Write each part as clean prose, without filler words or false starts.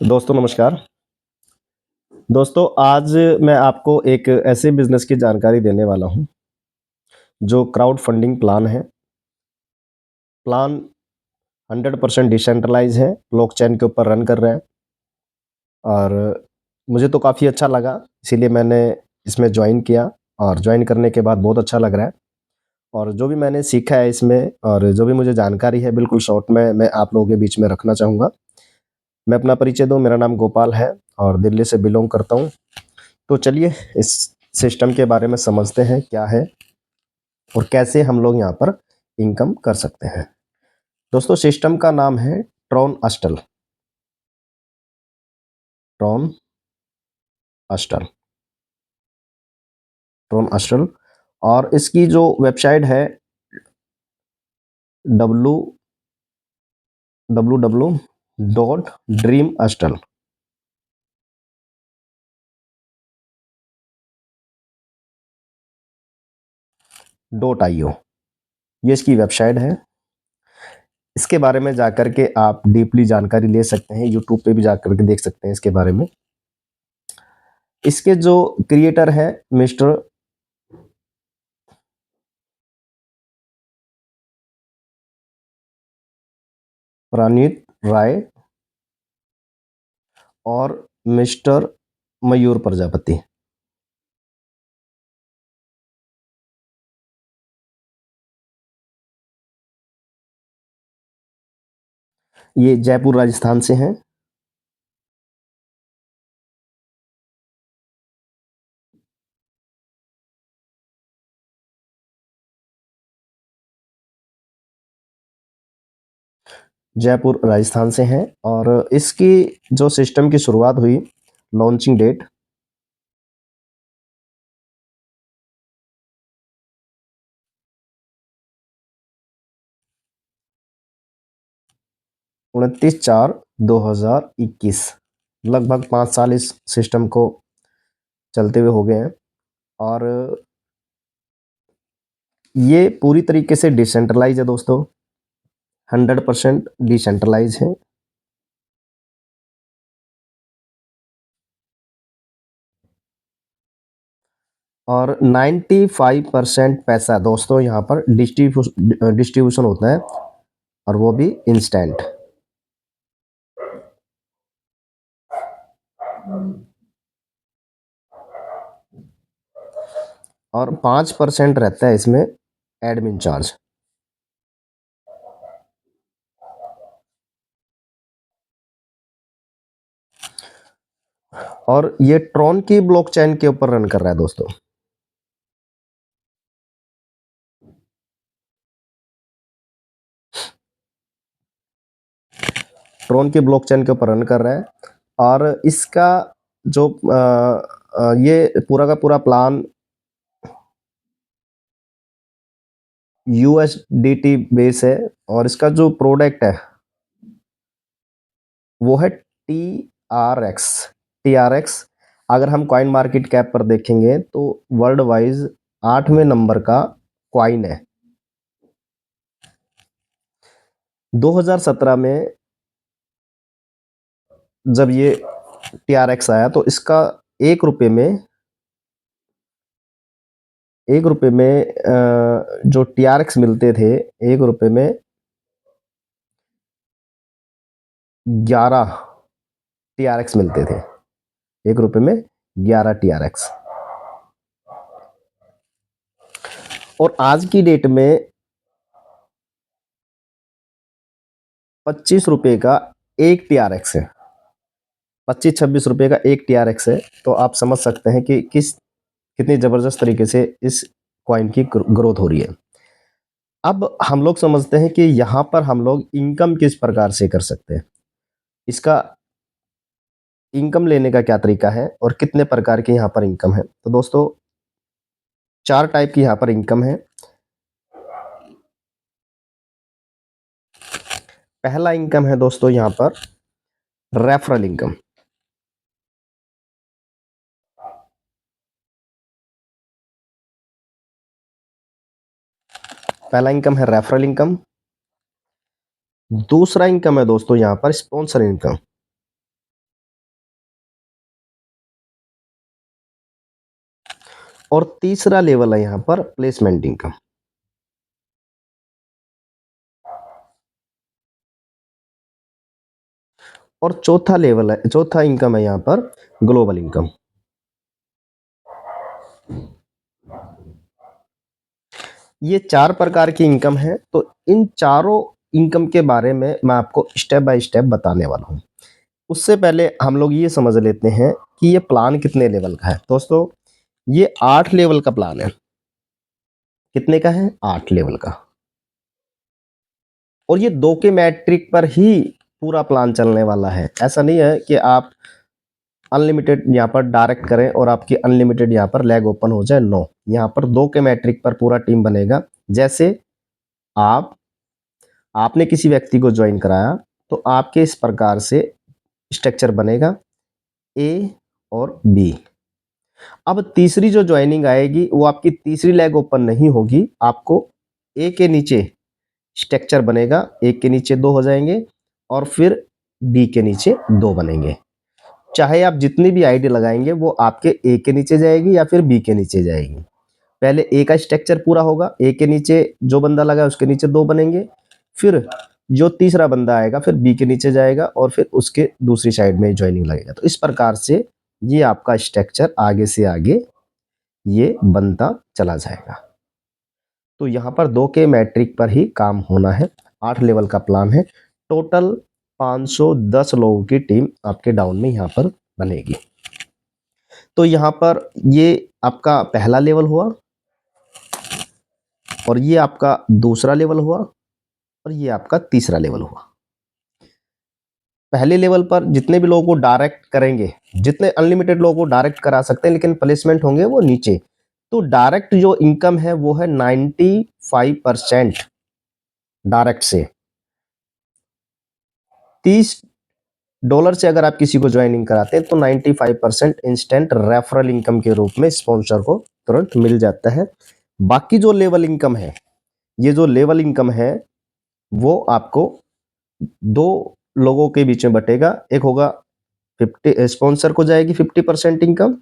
दोस्तों नमस्कार। दोस्तों आज मैं आपको एक ऐसे बिज़नेस की जानकारी देने वाला हूँ, जो क्राउड फंडिंग प्लान है। प्लान 100% डिसेंट्रलाइज़ है, ब्लॉकचेन के ऊपर रन कर रहा है और मुझे तो काफ़ी अच्छा लगा, इसीलिए मैंने इसमें जॉइन किया और जॉइन करने के बाद बहुत अच्छा लग रहा है। और जो भी मैंने सीखा है इसमें और जो भी मुझे जानकारी है, बिल्कुल शॉर्ट में मैं आप लोगों के बीच में रखना चाहूँगा। मैं अपना परिचय दूँ, मेरा नाम गोपाल है और दिल्ली से बिलॉन्ग करता हूँ। तो चलिए इस सिस्टम के बारे में समझते हैं, क्या है और कैसे हम लोग यहाँ पर इनकम कर सकते हैं। दोस्तों सिस्टम का नाम है ट्रॉन अस्टल। ट्रॉन अस्टल। ट्रॉन अस्टल और इसकी जो वेबसाइट है W W W dot dream अस्टल .io, ये इसकी वेबसाइट है। इसके बारे में जाकर के आप डीपली जानकारी ले सकते हैं, यूट्यूब पे भी जाकर के देख सकते हैं इसके बारे में। इसके जो क्रिएटर है मिस्टर प्रानीत राय और मिस्टर मयूर प्रजापति। ये जयपुर राजस्थान से हैं। जयपुर राजस्थान से हैं और इसकी जो सिस्टम की शुरुआत हुई, लॉन्चिंग डेट 29/4/2021, लगभग 5 साल इस सिस्टम को चलते हुए हो गए हैं और ये पूरी तरीके से डिसेंट्रलाइज है दोस्तों, 100% डिसेंट्रलाइज है। और 95% पैसा दोस्तों यहाँ पर डिस्ट्रीब्यूशन होता है और वो भी इंस्टेंट। और 5% रहता है इसमें एडमिन चार्ज। और ये ट्रॉन की ब्लॉकचेन के ऊपर रन कर रहा है दोस्तों। ट्रॉन की ब्लॉकचेन के ऊपर रन कर रहा है और इसका जो ये पूरा का पूरा प्लान USDT बेस है और इसका जो प्रोडक्ट है वो है TRX। TRX अगर हम कॉइन मार्केट कैप पर देखेंगे तो वर्ल्ड वाइज 8वें नंबर का कॉइन है। 2017 में जब ये TRX आया तो इसका 1 रुपए में जो TRX मिलते थे, 1 रुपए में 11 TRX मिलते थे। 1 रुपए में 11 TRX। और आज की डेट में 25 रुपए का एक TRX है। 25-26 रुपए का एक TRX है। तो आप समझ सकते हैं कि कितनी जबरदस्त तरीके से इस कॉइन की ग्रोथ हो रही है। अब हम लोग समझते हैं कि यहाँ पर हम लोग इनकम किस प्रकार से कर सकते हैं, इसका इनकम लेने का क्या तरीका है और कितने प्रकार की यहाँ पर इनकम है। तो दोस्तों 4 टाइप की यहाँ पर इनकम है। पहला इनकम है दोस्तों यहाँ पर रेफरल इनकम। पहला इनकम है रेफरल इनकम। दूसरा इनकम है दोस्तों यहाँ पर स्पॉन्सर इनकम। और तीसरा लेवल है यहाँ पर प्लेसमेंट इनकम। और चौथा इनकम है यहाँ पर ग्लोबल इनकम। ये 4 प्रकार की इनकम है। तो इन चारों इनकम के बारे में मैं आपको स्टेप बाय स्टेप बताने वाला हूँ। उससे पहले हम लोग ये समझ लेते हैं कि ये प्लान कितने लेवल का है। दोस्तों, ये 8 लेवल का प्लान है। कितने का है? 8 लेवल का। और ये 2 के मैट्रिक पर ही पूरा प्लान चलने वाला है। ऐसा नहीं है कि आप अनलिमिटेड यहाँ पर डायरेक्ट करें और आपकी अनलिमिटेड यहाँ पर लैग ओपन हो जाए। नो, यहाँ पर 2 के मैट्रिक पर पूरा टीम बनेगा। जैसे आपने किसी व्यक्ति को ज्वाइन कराया तो आपके इस प्रकार से स्ट्रक्चर बनेगा, ए और बी। अब तीसरी जो ज्वाइनिंग आएगी वो आपकी तीसरी लैग ओपन नहीं होगी। आपको ए के नीचे स्ट्रक्चर बनेगा, एक के नीचे 2 हो जाएंगे और फिर बी के नीचे 2 बनेंगे। चाहे आप जितनी भी आईडी लगाएंगे वो आपके ए के नीचे जाएगी या फिर बी के नीचे जाएगी। पहले ए का स्ट्रक्चर पूरा होगा, ए के नीचे जो बंदा लगा उसके नीचे 2 बनेंगे, फिर जो तीसरा बंदा आएगा फिर बी के नीचे जाएगा और फिर उसके दूसरी साइड में ज्वाइनिंग लगेगा। तो इस प्रकार से ये आपका स्ट्रक्चर आगे से आगे ये बनता चला जाएगा। तो यहाँ पर 2 के मैट्रिक पर ही काम होना है। 8 लेवल का प्लान है। टोटल 510 लोगों की टीम आपके डाउन में यहाँ पर बनेगी। तो यहाँ पर ये आपका पहला लेवल हुआ और ये आपका दूसरा लेवल हुआ और ये आपका तीसरा लेवल हुआ। पहले लेवल पर जितने भी लोगों को डायरेक्ट करेंगे, जितने अनलिमिटेड लोगों को डायरेक्ट करा सकते हैं, लेकिन प्लेसमेंट होंगे वो नीचे। तो डायरेक्ट जो इनकम है वो है 95% डायरेक्ट से। $30 से अगर आप किसी को ज्वाइनिंग कराते हैं तो 95% इंस्टेंट रेफरल इनकम के रूप में स्पॉन्सर को तुरंत मिल जाता है। बाकी जो लेवल इनकम है, ये जो लेवल इनकम है वो आपको 2 लोगों के बीच में बटेगा। एक होगा 50, स्पॉन्सर को जाएगी 50% इनकम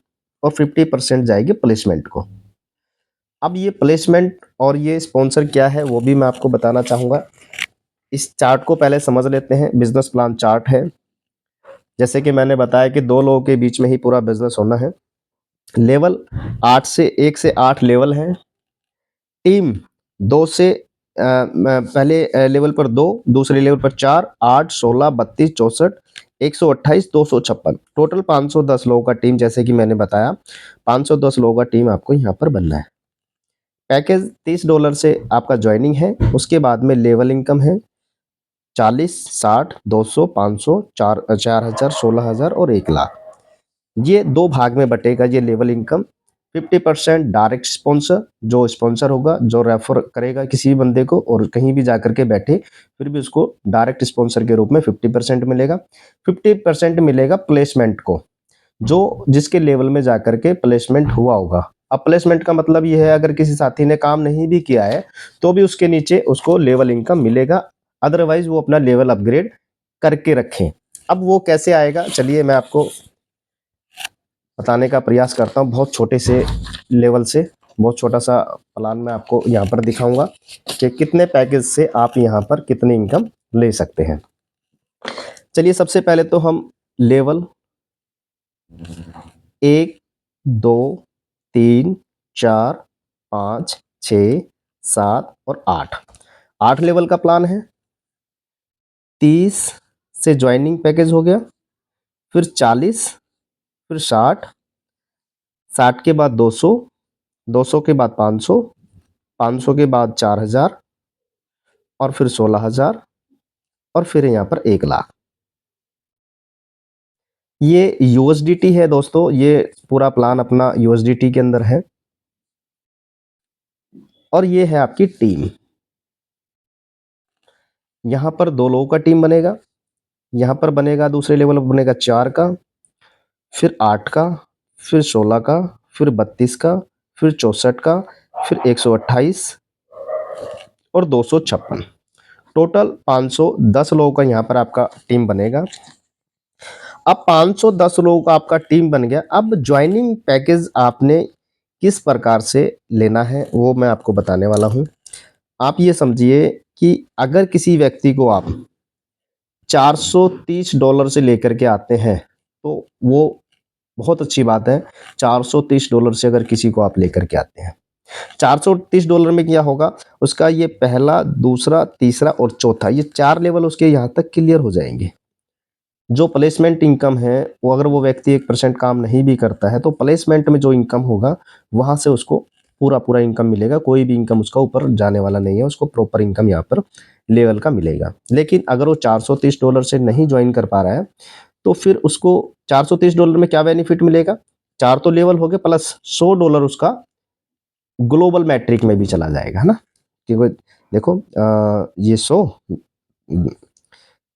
और 50% जाएगी प्लेसमेंट को। अब ये प्लेसमेंट और ये स्पॉन्सर क्या है वो भी मैं आपको बताना चाहूँगा। इस चार्ट को पहले समझ लेते हैं। बिजनेस प्लान चार्ट है। जैसे कि मैंने बताया कि 2 लोगों के बीच में ही पूरा बिजनेस होना है। लेवल 1 से 8 लेवल है। टीम 2 से पहले लेवल पर 2, दूसरे लेवल पर 4, 8, 16, 32, 64, 128, 256, टोटल 510 लोगों का टीम। जैसे कि मैंने बताया 510 लोगों का टीम आपको यहाँ पर बनना है। पैकेज $30 से आपका ज्वाइनिंग है। उसके बाद में लेवल इनकम है 40, 60, 200, 500, 4,000, 16,000 और 1,00,000। ये 2 भाग में बटेगा ये लेवल इनकम। 50% डायरेक्ट स्पॉन्सर, जो स्पॉन्सर होगा, जो रेफर करेगा किसी भी बंदे को और कहीं भी जाकर के बैठे फिर भी उसको डायरेक्ट स्पॉन्सर के रूप में 50% मिलेगा। 50% मिलेगा प्लेसमेंट को, जो जिसके लेवल में जाकर के प्लेसमेंट हुआ होगा। अब प्लेसमेंट का मतलब ये है अगर किसी साथी ने काम नहीं भी किया है तो भी उसके नीचे उसको लेवल इनकम मिलेगा। अदरवाइज वो अपना लेवल अपग्रेड करके रखें। अब वो कैसे आएगा, चलिए मैं आपको बताने का प्रयास करता हूँ। बहुत छोटे से लेवल से बहुत छोटा सा प्लान मैं आपको यहाँ पर दिखाऊंगा कि कितने पैकेज से आप यहाँ पर कितनी इनकम ले सकते हैं। चलिए सबसे पहले तो हम लेवल 1, 2, 3, 4, 5, 6, 7 और 8 लेवल का प्लान है। 30 से ज्वाइनिंग पैकेज हो गया, फिर 40, फिर 60, 60 के बाद 200, 200 के बाद 500, 500 के बाद 4,000 और फिर 16,000 और फिर यहाँ पर 1,00,000। ये यूएसडीटी है दोस्तों। ये पूरा प्लान अपना यूएसडीटी के अंदर है। और ये है आपकी टीम। यहाँ पर 2 लोगों का टीम बनेगा। यहाँ पर बनेगा दूसरे लेवल पर बनेगा 4 का, फिर 8 का, फिर 16 का, फिर 32 का, फिर 64 का, फिर 128 और 256। टोटल 510 लोगों का यहाँ पर आपका टीम बनेगा। अब 510 लोगों का आपका टीम बन गया। अब ज्वाइनिंग पैकेज आपने किस प्रकार से लेना है वो मैं आपको बताने वाला हूँ। आप ये समझिए कि अगर किसी व्यक्ति को आप $430 से लेकर के आते हैं तो वो बहुत अच्छी बात है। $430 से अगर किसी को आप लेकर के आते हैं, $430 में क्या होगा, उसका ये पहला, दूसरा, तीसरा और चौथा, ये 4 लेवल उसके यहाँ तक क्लियर हो जाएंगे। जो प्लेसमेंट इनकम है, वो अगर वो व्यक्ति 1% काम नहीं भी करता है तो प्लेसमेंट में जो इनकम होगा वहाँ से उसको पूरा इनकम मिलेगा। कोई भी इनकम उसका ऊपर जाने वाला नहीं है, उसको प्रॉपर इनकम यहाँ पर लेवल का मिलेगा। लेकिन अगर वो $430 से नहीं ज्वाइन कर पा रहा है तो फिर उसको $430 में क्या बेनिफिट मिलेगा, 4 तो लेवल हो गए प्लस $100 उसका ग्लोबल मैट्रिक में भी चला जाएगा, है ना। क्योंकि देखो ये 100,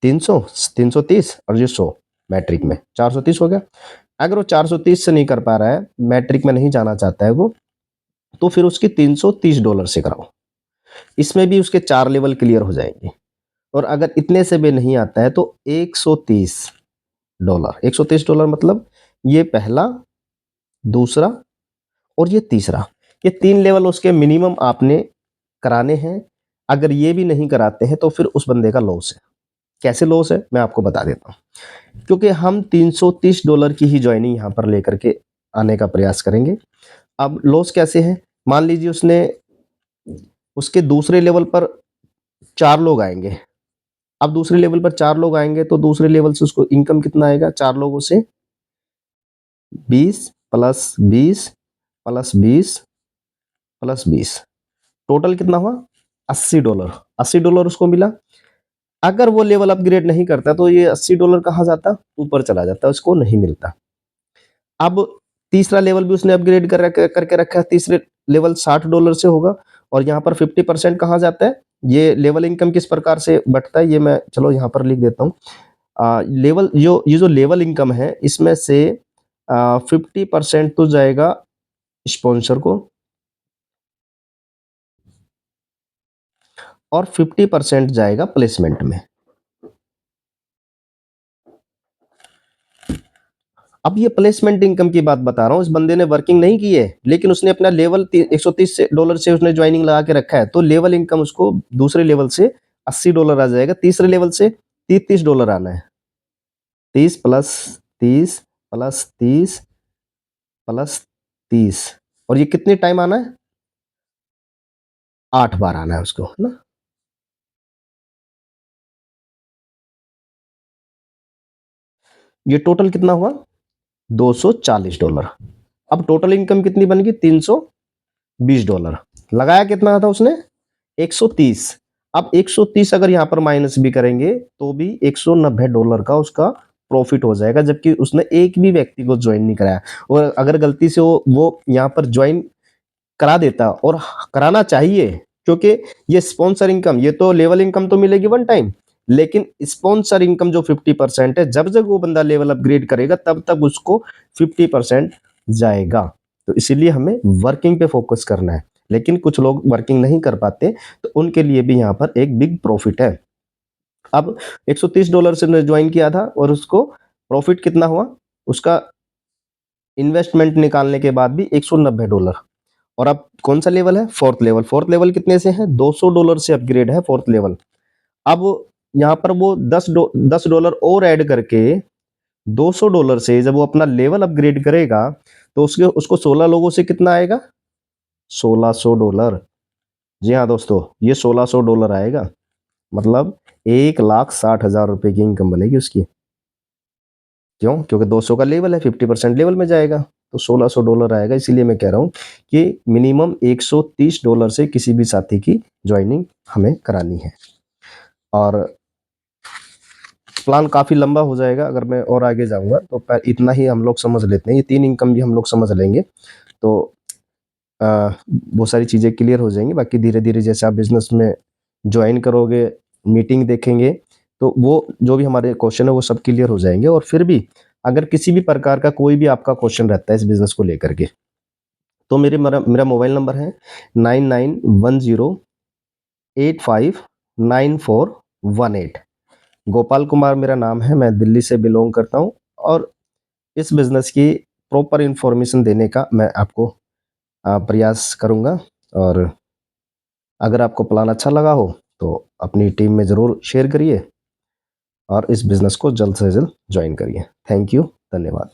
300, 330 और ये 100 मैट्रिक में 430 हो गया। अगर वो 430 से नहीं कर पा रहा है, मैट्रिक में नहीं जाना चाहता है वो, तो फिर उसकी $330 से कराओ। इसमें भी उसके 4 लेवल क्लियर हो जाएंगे। और अगर इतने से भी नहीं आता है तो $130, $130 मतलब ये पहला, दूसरा और ये तीसरा, ये 3 लेवल उसके मिनिमम आपने कराने हैं। अगर ये भी नहीं कराते हैं तो फिर उस बंदे का लॉस है। कैसे लॉस है मैं आपको बता देता हूँ। क्योंकि हम $330 की ही ज्वाइनिंग यहाँ पर लेकर के आने का प्रयास करेंगे। अब लॉस कैसे है, मान लीजिए उसने उसके दूसरे लेवल पर 4 लोग आएंगे। अब दूसरे लेवल पर 4 लोग आएंगे तो दूसरे लेवल से उसको इनकम कितना आएगा, 4 लोगों से 20 प्लस 20 प्लस 20 प्लस 20, टोटल कितना हुआ, $80। $80 उसको मिला। अगर वो लेवल अपग्रेड नहीं करता तो ये $80 कहाँ जाता, ऊपर चला जाता, उसको नहीं मिलता। अब तीसरा लेवल भी उसने अपग्रेड करके रखा है, तीसरे लेवल $60 से होगा। और यहाँ पर 50% कहाँ जाता है, ये लेवल इनकम किस प्रकार से बढ़ता है ये मैं चलो यहाँ पर लिख देता हूँ। लेवल ये जो लेवल इनकम है इसमें से 50% तो जाएगा स्पॉन्सर को और 50% जाएगा प्लेसमेंट में। अब ये प्लेसमेंट इनकम की बात बता रहा हूँ, इस बंदे ने वर्किंग नहीं की है लेकिन उसने अपना लेवल $130 से उसने ज्वाइनिंग लगा के रखा है, तो लेवल इनकम उसको दूसरे लेवल से $80 आ जाएगा, तीसरे लेवल से $30 आना है। 30 प्लस 30 प्लस 30 प्लस 30, और ये कितने टाइम आना है, 8 बार आना है उसको, है ना। ये टोटल कितना हुआ, $240। अब टोटल इनकम कितनी बन गई, $320। लगाया कितना था उसने, 130। अब 130 अगर यहाँ पर माइनस भी करेंगे तो भी $190 का उसका प्रॉफिट हो जाएगा, जबकि उसने एक भी व्यक्ति को ज्वाइन नहीं कराया। और अगर गलती से वो यहाँ पर ज्वाइन करा देता, और कराना चाहिए, क्योंकि ये स्पॉन्सर इनकम, ये तो लेवल इनकम तो मिलेगी वन टाइम, लेकिन स्पॉन्सर इनकम जो 50% है, जब जब वो बंदा लेवल अपग्रेड करेगा तब तक उसको 50% जाएगा। तो इसीलिए हमें वर्किंग पे फोकस करना है। लेकिन कुछ लोग वर्किंग नहीं कर पाते तो उनके लिए भी यहाँ पर एक बिग प्रॉफिट है। अब $130 से ज्वाइन किया था और उसको प्रॉफिट कितना हुआ, उसका इन्वेस्टमेंट निकालने के बाद भी $190। और अब कौन सा लेवल है, फोर्थ लेवल। फोर्थ लेवल कितने से है, $200 से अपग्रेड है फोर्थ लेवल। अब यहाँ पर वो $10 और ऐड करके $200 से जब वो अपना लेवल अपग्रेड करेगा तो उसके उसको 16 लोगों से कितना आएगा, $1600। जी हाँ दोस्तों, ये $1600 आएगा, मतलब 1,60,000 की इनकम बनेगी उसकी। क्यों, क्योंकि 200 का लेवल है, 50% लेवल में जाएगा तो $1600 आएगा। इसीलिए मैं कह रहा हूँ कि मिनिमम $130 से किसी भी साथी की ज्वाइनिंग हमें करानी है। और प्लान काफ़ी लंबा हो जाएगा अगर मैं और आगे जाऊंगा, तो पर इतना ही हम लोग समझ लेते हैं, ये 3 इनकम भी हम लोग समझ लेंगे तो बहुत सारी चीज़ें क्लियर हो जाएंगी। बाकी धीरे धीरे जैसे आप बिजनेस में ज्वाइन करोगे, मीटिंग देखेंगे, तो वो जो भी हमारे क्वेश्चन है वो सब क्लियर हो जाएंगे। और फिर भी अगर किसी भी प्रकार का कोई भी आपका क्वेश्चन रहता है इस बिज़नेस को लेकर के, तो मेरा मोबाइल नंबर है 9910859418। गोपाल कुमार मेरा नाम है, मैं दिल्ली से बिलोंग करता हूँ। और इस बिज़नेस की प्रॉपर इन्फॉर्मेशन देने का मैं आपको प्रयास करूँगा और अगर आपको प्लान अच्छा लगा हो तो अपनी टीम में ज़रूर शेयर करिए और इस बिज़नेस को जल्द से जल्द जॉइन करिए। थैंक यू, धन्यवाद।